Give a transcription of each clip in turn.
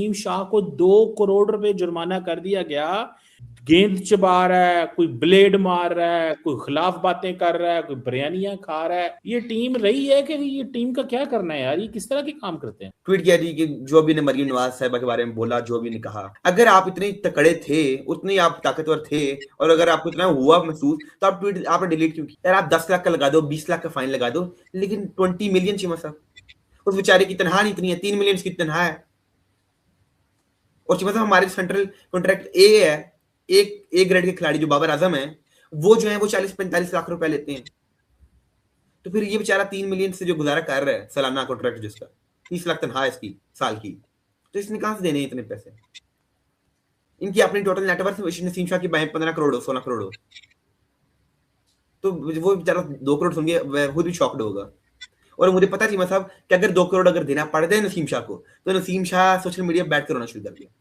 नसीम शाह को 2 करोड़ रुपए जुर्माना कर दिया गया। गेंद चबा रहा है, कोई ब्लेड मार रहा है, कोई खिलाफ बातें कर रहा है, कोई बिरयानियां खा रहा है। ये टीम रही है कि ये टीम का क्या करना है यार? ये किस तरह के काम करते हैं? ट्वीट किया जी कि जो भी ने मरियम नवाज साहिबा के बारे में बोला, जो भी ने कहा, अगर आप इतने तकड़े थे, उतने आप ताकतवर थे, और अगर आपको इतना हुआ महसूस, तो आप ट्वीट आपने डिलीट क्यों किया? यार आप 10 लाख का लगा दो, 20 लाख का फाइन लगा दो, लेकिन 20 मिलियन चीमा साहब, उस बेचारे की तनख्वाह नहीं इतनी है, 3 मिलियन की तनख्वाह है। और चीमा साहब हमारे सेंट्रल कॉन्ट्रैक्ट ए है, एक ए ग्रेड के खिलाड़ी जो बाबर आजम है, वो जो है वो 40-45 लाख रुपए लेते हैं। तो फिर ये बेचारा 3 मिलियन से जो गुजारा कर रहा है सालाना कॉन्ट्रैक्ट, जिसका 30 लाख तनख्वाह है इसकी साल की, तो इसने कहां से देने हैं इतने पैसे? इनकी अपनी टोटल नेटवर्थ नसीम शाह की 15 करोड़ हो, 16 करोड़ हो, तो वो बेचारा 2 करोड़ सुन के खुद भी शॉक्ड होगा। और मुझे पता चीमा साहब कि अगर 2 करोड़ अगर देना पड़ जाए नसीम शाह को, तो नसीम शाह सोशल मीडिया बैठ कर रोना शुरू कर दिया।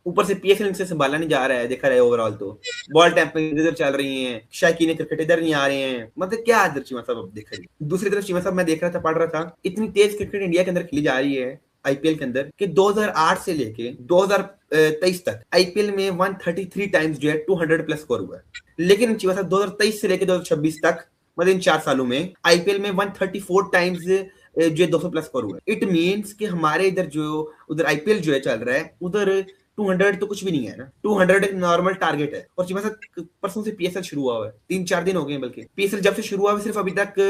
ऊपर से पीएसएल इनसे संभाला नहीं जा रहा है, देखा रहे ओवरऑल तो बॉल टैंपरिंग इधर चल रही है, शायकीन क्रिकेट इधर नहीं आ रहे हैं, मतलब क्या इधर चीमा साहब अब देख रही। दूसरी तरफ चीमा साहब मैं देख रहा था, पढ़ रहा था, इतनी तेज क्रिकेट इंडिया के अंदर खेली जा रही है आईपीएल के अंदर कि 2008 से लेके 2023 तक आईपीएल में 133 टाइम्स जो है 200 प्लस स्कोर हुआ है। लेकिन चीमा साहब 2023 से लेके 2026 तक, मतलब इन 4 सालों में आईपीएल में 134 टाइम्स जो 200 प्लस स्कोर हुआ है। इट मींस कि हमारे इधर जो उधर आईपीएल जो है चल रहा है, उधर 200 तो कुछ भी नहीं है ना, 200 एक नॉर्मल टारगेट है। और चीमा साहब परसों से पीएसएल शुरू हुआ है, 3-4 दिन हो गए, बल्कि पीएसएल जब से शुरू हुआ है सिर्फ अभी तक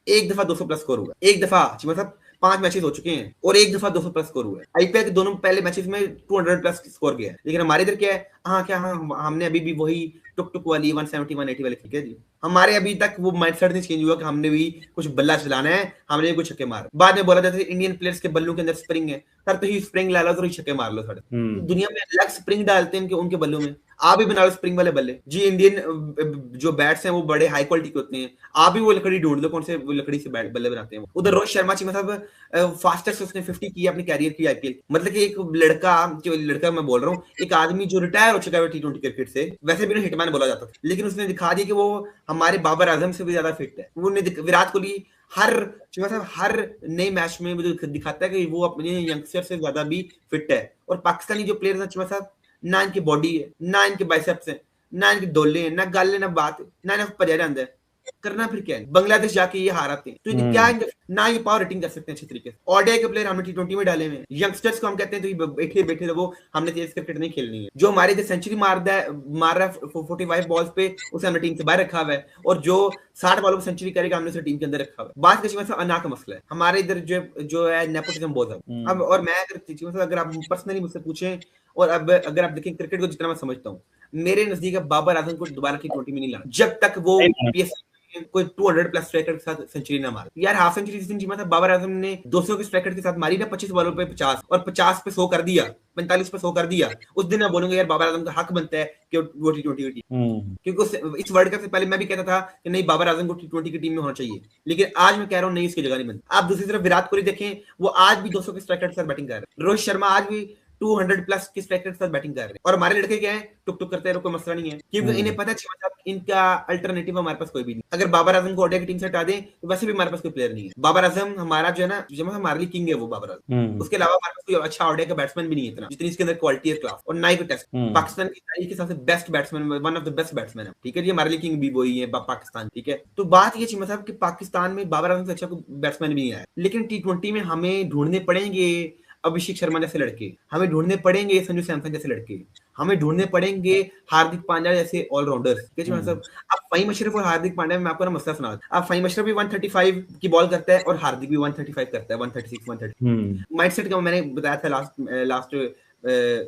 एक दफा 200 प्लस स्कोर हुआ है। एक दफा चीमा साहब 5 मैचेस हो चुके हैं और एक दफा 200 प्लस स्कोर हुआ है। आईपीएल के दोनों पहले मैचेस में 200 प्लस स्कोर किया है। लेकिन हमारे इधर क्या है, हमने अभी भी वही टुक टुक वाली 170 180 वाली क्रिकेट जी। हमारे अभी तक वो माइंडसेट नहीं चेंज हुआ कि हमने भी कुछ बल्ला चलाना है, हमने भी कुछ छक्के मार। बाद में बोला जाता है इंडियन प्लेयर्स के बल्लों के अंदर स्प्रिंग है, सर तो ही स्प्रिंग ला लो तो ही छक्के मार लो। साढ़े दुनिया में अलग स्प्रिंग डालते हैं उनके बल्लों में, आप भी बना लो स्प्रिंग वाले बल्ले जी। इंडियन जो बैट्स हैं वो बड़े हाई क्वालिटी के होते हैं, आप भी वो लकड़ी ढूंढ लो कौन से वो लकड़ी से बल्ले बनाते हैं। उधर रोहित शर्मा चीमा साहब फास्टेस्ट उसने 50 की अपनी कैरियर की आईपीएल, मतलब कि एक लड़का मैं बोल रहा हूँ, एक आदमी जो रिटायर हो चुका है टी20 क्रिकेट से, वैसे भी हिटमैन बोला जाता था, लेकिन उसने दिखा दिया कि वो हमारे बाबर आजम से भी ज्यादा फिट है। वो विराट कोहली हर नए मैच में मुझे दिखाता है कि वो अपने यंगस्टर से ज्यादा भी फिट है। और पाकिस्तानी जो प्लेयर है चीमा साहब, ना इनकी बॉडी है, ना इनके बाइसेप्स है, ना इनके डोले हैं, ना गाले, ना बात, ना इन्हें पजा जाता है। करना फिर क्या है? बांग्लादेश जाके ये हाराते हैं, तो इन्हें क्या ना ये पावर रेटिंग कर सकते हैं अच्छे तरीके से। ओडीआई के प्लेयर हमने टी20 में डाले हुए, यंगस्टर्स को हम कहते हैं तो बैठे बैठे रहो, हमने तेज क्रिकेट नहीं खेलनी है। जो हमारे इधर सेंचुरी मार रहा है 45 बॉल्स पे, उसे हमने टीम से बाहर रखा हुआ है, और जो 60 बॉलों पे सेंचुरी करेगा हमने उसे टीम के अंदर रखा हुआ है। बात कशी अना का मसला है हमारे इधर जो है नेपोटिज्म बहुत है। अब और मैं अगर आप पर्सनली मुझसे पूछें, और अब अगर आप देखें क्रिकेट को जितना मैं समझता हूँ, मेरे नजदीक बाबर आजम को दोबारा टी20 में नहीं लाना जब तक वो पीएसएल कोई 200 प्लस स्ट्राइकर के साथ सेंचुरी ना मारे। यार हाफ सेंचुरी जिस दिन चीमा था बाबर आजम ने 200 के स्ट्राइकर के साथ मारी ना, 25 बॉलों पे 50, और 50 पे 100 कर दिया, 45 पे 100 कर दिया, उस दिन मैं बोलूंगा यार बाबर आजम का हक बनता है कि वो टी20 की टीम, क्योंकि इस वर्ल्ड कप से पहले मैं भी कहता था कि नहीं बाबर आजम को टी20 की टीम में होना चाहिए, लेकिन आज मैं कह रहा हूँ नहीं, इसकी जगह नहीं बनती। आप दूसरी तरफ विराट कोहली देखें, वो आज भी 200 के स्ट्राइकर के साथ बैटिंग कर रहे हैं। रोहित शर्मा आज भी 200 प्लस के स्ट्राइकर के साथ बैटिंग कर रहे हैं। और हमारे लड़के क्या है, टुक टुक करते हैं, कोई मसला नहीं है, क्योंकि इन्हें पता है इनका अल्टरनेटिव हमारे पास कोई भी नहीं। अगर बाबर आजम को ओडीआई की टीम से हटा दें तो वैसे भी हमारे पास कोई प्लेयर नहीं है। बाबर आजम हमारा जो है ना, जब हमारे लिए किंग है वो बाबर आजम, उसके अलावा हमारे पास कोई अच्छा ओडीआई का बैट्समैन भी नहीं है इतना, जितनी इसके अंदर क्वालिटी है क्लास, और ना ही कोई टेस्ट। पाकिस्तान की तारीख के सबसे best batsman, one of the best batsman है, ठीक है जी, हमारे लिए किंग भी वही है पाकिस्तान, ठीक है। तो बात ये चीमा साहब कि पाकिस्तान में बाबर आजम से अच्छा कोई बैट्समैन भी नहीं आया, लेकिन टी20 में हमें ढूंढने पड़ेंगे अभिषेक शर्मा जैसे लड़के, हमें ढूंढने पड़ेंगे संजू सैमसन जैसे लड़के, हमें ढूंढने पड़ेंगे हार्दिक पांड्या जैसे ऑलराउंडर्स। मतलब अब फहीम अशरफ और हार्दिक पांड्या में मैं आपको ना मसला सुना, अब फहीम अशरफ भी 135 की बॉल करता है और हार्दिक भी 135 करता है, 136 130। माइंडसेट का मैंने बताया था लास्ट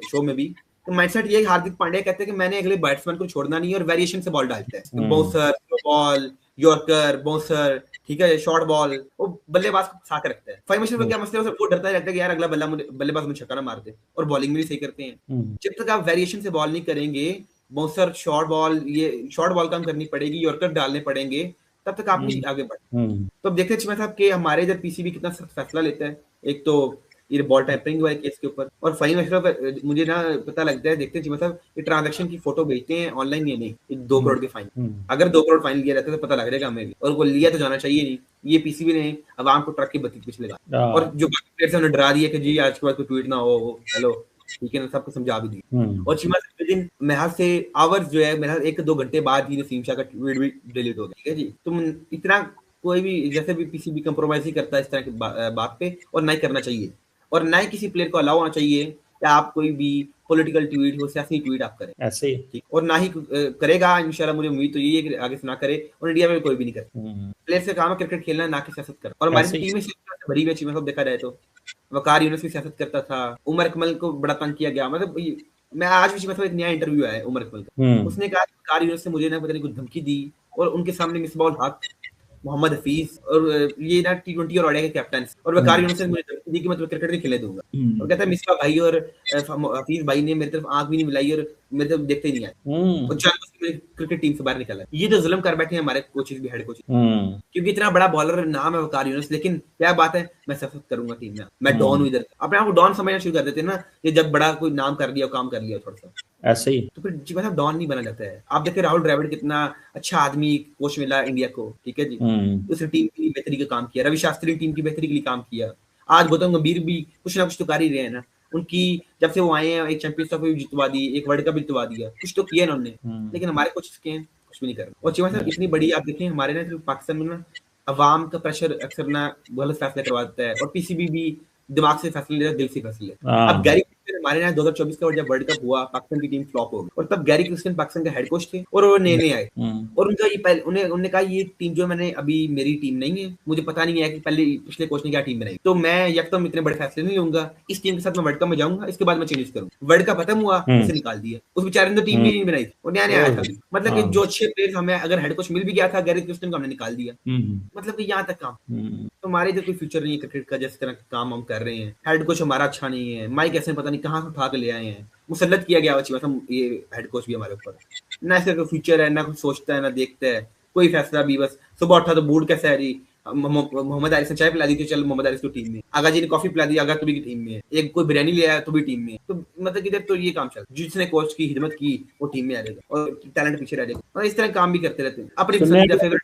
शो में भी, तो माइंडसेट ये हार्दिक पांड्या कहते हैं कि मैंने अगले बैट्समैन को छोड़ना नहीं और वेरिएशन से बॉल डालता है, बाउंसर, बॉल, यॉर्कर, बाउंसर, ठीक है, शॉर्ट बॉल, वो बल्लेबाज को फंसा के रखता है। फहीम अशरफ का क्या मसला है, वो डरता रहता है कि यार अगला बल्लेबाज मुझे छक्का ना मार दे, और बॉलिंग भी सही करते हैं। जब तक आप वेरिएशन से बॉल नहीं करेंगे, बाउंसर, शॉर्ट बॉल, ये शॉर्ट बॉल काम करनी पड़ेगी, यॉर्कर डालने पड़ेंगे, तब तक आप नहीं आगे बढ़े। तो अब देखते हैं चीमा साहब कि हमारे इधर पीसीबी कितना सख्त फैसला लेता है। एक तो ये बॉल टैंपरिंग वाले केस के ऊपर। और फाइन पर मुझे ना पता लगता है, देखते हैं मतलब ये ट्रांजैक्शन की फोटो भेजते हैं ऑनलाइन या नहीं, 2 करोड़ के फाइन। अगर 2 करोड़ फाइन लिया रहता है तो पता लग जाएगा हमें भी, और वो लिया तो जाना चाहिए नहीं। ये पीसीबी ने अवाम को ट्रक की बत्ती पीछे लगा, और जो बाकी प्लेयर्स उन्हें डरा दिया कि जी आज के बाद कोई ट्वीट ना हो, हेलो ठीक है ना, सबको समझा भी दी। और चीमा से दिन महज से आवर्स जो है, मेरा 1-2 घंटे बाद ही नसीम शाह का ट्वीट भी डिलीट हो गया, ठीक है जी। तुम इतना कोई भी जैसे भी पीसीबी कंप्रोमाइज ही करता है इस तरह की बात पे, और ना ही करना चाहिए, और ना ही किसी प्लेयर को अलाउ होना चाहिए कि आप कोई भी पॉलिटिकल ट्वीट हो, सियासी ट्वीट आप करें ऐसे ही, ठीक, और ना ही करेगा इंशाल्लाह। मुझे उम्मीद तो यही है कि आगे से ना करे, और इंडिया में कोई भी नहीं करे। प्लेयर से काम है क्रिकेट खेलना, ना कि सियासत करना। और हमारी टीम में भरी हुई चीजें सब देखा जाए तो वकार यूनुस भी सियासत करता था, उमर अकमल को बड़ा तंग किया गया। मतलब मैं आज भी मतलब एक नया इंटरव्यू आया उमर अकमल का, उसने कहा वकार यूनुस ने मुझे ना पता नहीं कुछ धमकी दी, और उनके सामने मिसबाउल हक, मोहम्मद हफीज और ये ना T20 और ओडीआई के कैप्टन, और वकार यूनुस ने मुझे धमकी दी कि मैं तुम्हें क्रिकेट नहीं खेलने दूंगा। और कहता है मिसबा भाई और हफीज भाई ने मेरी तरफ आंख भी नहीं मिलाई और मेरे तरफ देखते ही नहीं आए, और जानबूझ के क्रिकेट टीम से बाहर निकाला। ये तो जुल्म कर बैठे हैं हमारे कोचेस भी, हेड कोचेस, क्योंकि इतना बड़ा बॉलर नाम है वकार यूनुस, लेकिन क्या बात है, मैं सियासत करूंगा टीम में, मैं डॉन हूं इधर। अपने आप को डॉन समझना शुरू कर देते हैं ना, ये जब बड़ा कोई नाम कर लिया, काम कर लिया थोड़ा सा ऐसे ही, तो फिर जी मतलब डॉन नहीं बना जाता है। आप देखिए राहुल द्रविड़ कितना अच्छा आदमी, कोच मिला इंडिया को, ठीक है जी, उसने टीम की बेहतरी का काम किया, रवि शास्त्री ने टीम की बेहतरी के लिए काम किया। आज गौतम गंभीर भी कुछ ना कुछ तो कर ही रहे हैं ना, उनकी जब से वो आए हैं एक चैंपियंस ट्रॉफी जितवा दी, एक वर्ल्ड कप भी जितवा दिया, कुछ तो किया उन्होंने, लेकिन हमारे कोच के कुछ भी नहीं कर रहे। और चीमा इतनी बड़ी आप देखें हमारे ना पाकिस्तान में ना अवाम का प्रेशर अक्सर ना गलत फैसले करवा देता है, और पीसीबी भी दिमाग से फैसले लेता है, दिल से फैसले। अब गैरी हमारे यहाँ 2024 का जब वर्ल्ड कप हुआ, पाकिस्तान की टीम फ्लॉप हो गई, और तब गैरी क्रिस्टियन पाकिस्तान के हेड कोच थे, और वो नए आए, और उनका ये पहले उन्होंने कहा ये टीम जो मैंने अभी मेरी टीम नहीं है, मुझे पता नहीं है कि पहले पिछले कोच ने क्या टीम बनाई, तो मैं यकदम इतने बड़े फैसले नहीं लूंगा, इस टीम के साथ मैं वर्ल्ड कप में जाऊंगा, इसके बाद मैं चेंजेस करूंगा। वर्ल्ड कप खत्म हुआ, उसे निकाल दिया, उस बेचारे ने तो टीम भी नहीं बनाई, और नया आया था। मतलब कि जो अच्छे प्लेयर हमें अगर हेड कोच मिल भी गया था गैरी क्रिस्टियन को हमने निकाल दिया, मतलब कि यहाँ तक काम। तो हमारे इधर कोई फ्यूचर नहीं है क्रिकेट का, जिस तरह काम हम कर रहे हैं। हेड कोच हमारा अच्छा नहीं है, माइक ऐसे पता नहीं कहाँ से उठा के ले आए हैं, मुसल्लत किया गया मतलब ये हेड कोच भी हमारे ऊपर, ना इसका कोई फ्यूचर है, ना कुछ सोचता है, ना देखता है कोई फैसला भी। बस सुबह उठा तो बूढ़ कैसे है जी, मोहम्मद आरिफ ने चाय पिला दी थी, चल मोहम्मद आरिफ तो टीम में, आगा जी ने कॉफी पिला दी, आगा तो भी टीम में, एक कोई बिरयानी ले आया तो भी टीम में। तो मतलब इधर तो ये काम चल, जिसने कोच की खिदमत की वो टीम में आ जाएगा, और टैलेंट पीछे रह जाएगा, और इस तरह काम भी करते रहते हैं। अपनी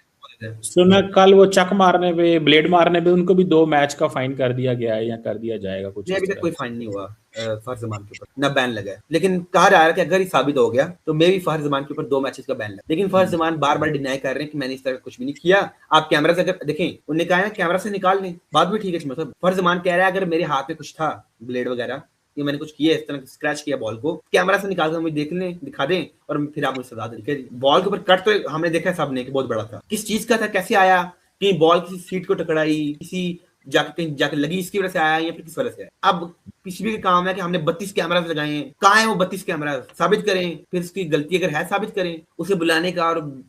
सुना कल वो चक मारने पे, ब्लेड मारने पे उनको भी 2 मैच का फाइन कर दिया गया है, या कर दिया जाएगा कुछ? अभी तक कोई फाइन नहीं हुआ फहर जमान के ऊपर, ना बैन लगा है, लेकिन कहा जा रहा है कि अगर ये साबित हो गया तो मे भी फहर जमान के ऊपर 2 मैचेस का बैन लगा। लेकिन फहर जमान बार बार डिनाई कर रहे हैं कि मैंने इस तरह कुछ भी नहीं किया। आप कैमरा से अगर देखें, उन्होंने कहा है कैमरा से निकाल लें, बात भी ठीक है, मतलब फहर जमान कह रहा है अगर मेरे हाथ में कुछ था ब्लेड वगैरह, ये मैंने कुछ किया, इस तरह स्क्रैच किया बॉल को, कैमरा से निकाल कर मुझे देख लें, दिखा दें, और फिर आप मुझे सजा दें। बॉल के ऊपर कट तो हमने देखा है सबने कि बहुत बड़ा था, किस चीज का था, कैसे आया, कि बॉल किसी सीट को टकराई, किसी जाके लगी, इसकी वजह से आया, या फिर किस वजह से आया। अब पीसीबी का काम है कि हमने 32 कैमरा लगाए हैं, कहाँ है वो 32 कैमरा, साबित करें, फिर उसकी गलती अगर है साबित करें, उसे बुलाने का, और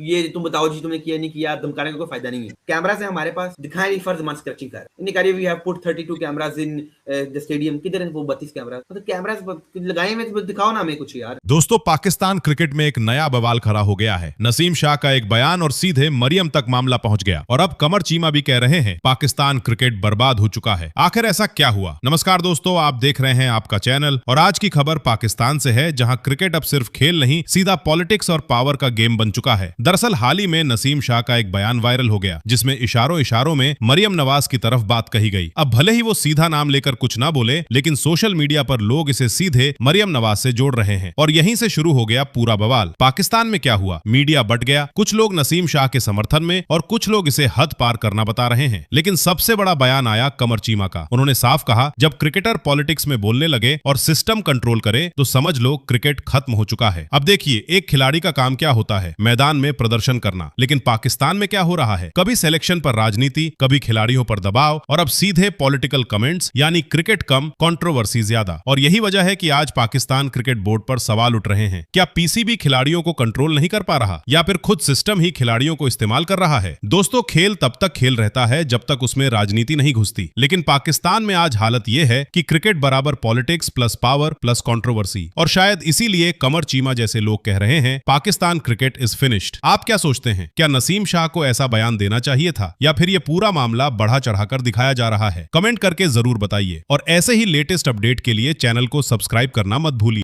ये तुम बताओ जी तुमने किया नहीं किया, धमकाने का कोई फायदा नहीं है। कैमरा से हमारे पास दिखाए नहीं फर्ज मान स्क्रैचिंग कर, इन्हें कहा we have put 32 cameras in the stadium, किधर है वो 32 कैमरा, तो कैमरास लगाए में, तो दिखाओ ना हमें कुछ यार। दोस्तों, पाकिस्तान क्रिकेट में एक नया बवाल खड़ा हो गया है। नसीम शाह का एक बयान और सीधे मरियम तक मामला पहुंच गया, और अब कमर चीमा भी कह रहे हैं पाकिस्तान क्रिकेट बर्बाद हो चुका है। आखिर ऐसा क्या हुआ? नमस्कार दोस्तों, आप देख रहे हैं आपका चैनल, और आज की खबर पाकिस्तान से है, जहां क्रिकेट अब सिर्फ खेल नहीं, सीधा पॉलिटिक्स और पावर का गेम बन चुका है। दरअसल हाल ही में नसीम शाह का एक बयान वायरल हो गया, जिसमें इशारों में मरियम नवाज की तरफ बात कही गई। अब भले ही वो सीधा नाम लेकर कुछ ना बोले, लेकिन सोशल मीडिया पर लोग इसे सीधे मरियम नवाज से जोड़ रहे हैं, और यहीं से शुरू हो गया पूरा बवाल। पाकिस्तान में क्या हुआ? मीडिया बट गया, कुछ लोग नसीम शाह के समर्थन में और कुछ लोग इसे हद पार करना बता रहे हैं। लेकिन सबसे बड़ा बयान आया कमर चीमा का। उन्होंने साफ कहा, जब क्रिकेटर पॉलिटिक्स में बोलने लगे और सिस्टम कंट्रोल करे तो समझ लो क्रिकेट खत्म हो चुका है। अब देखिए, एक खिलाड़ी का काम क्या होता है? मैदान में प्रदर्शन करना। लेकिन पाकिस्तान में क्या हो रहा है? कभी सिलेक्शन पर राजनीति, कभी खिलाड़ियों पर दबाव, और अब सीधे पॉलिटिकल कमेंट्स, यानी क्रिकेट कम कंट्रोवर्सी ज्यादा। और यही वजह है कि आज पाकिस्तान क्रिकेट बोर्ड पर सवाल उठ रहे हैं। क्या पीसीबी खिलाड़ियों को कंट्रोल नहीं कर पा रहा, या फिर खुद सिस्टम ही खिलाड़ियों को इस्तेमाल कर रहा है? दोस्तों, खेल तब तक खेल रहता है जब तक उसमें राजनीति नहीं घुसती, लेकिन पाकिस्तान में आज हालत यह है कि क्रिकेट बराबर politics plus power plus controversy. और शायद इसीलिए कमर चीमा जैसे लोग कह रहे हैं Pakistan cricket is finished. Finished. आप क्या सोचते हैं, क्या नसीम शाह को ऐसा बयान देना चाहिए था या फिर ये पूरा मामला बढ़ा चढ़ाकर दिखाया जा रहा है? कमेंट करके जरूर बताइए और ऐसे ही लेटेस्ट अपडेट के लिए चैनल को सब्सक्राइब करना मत भूलिए।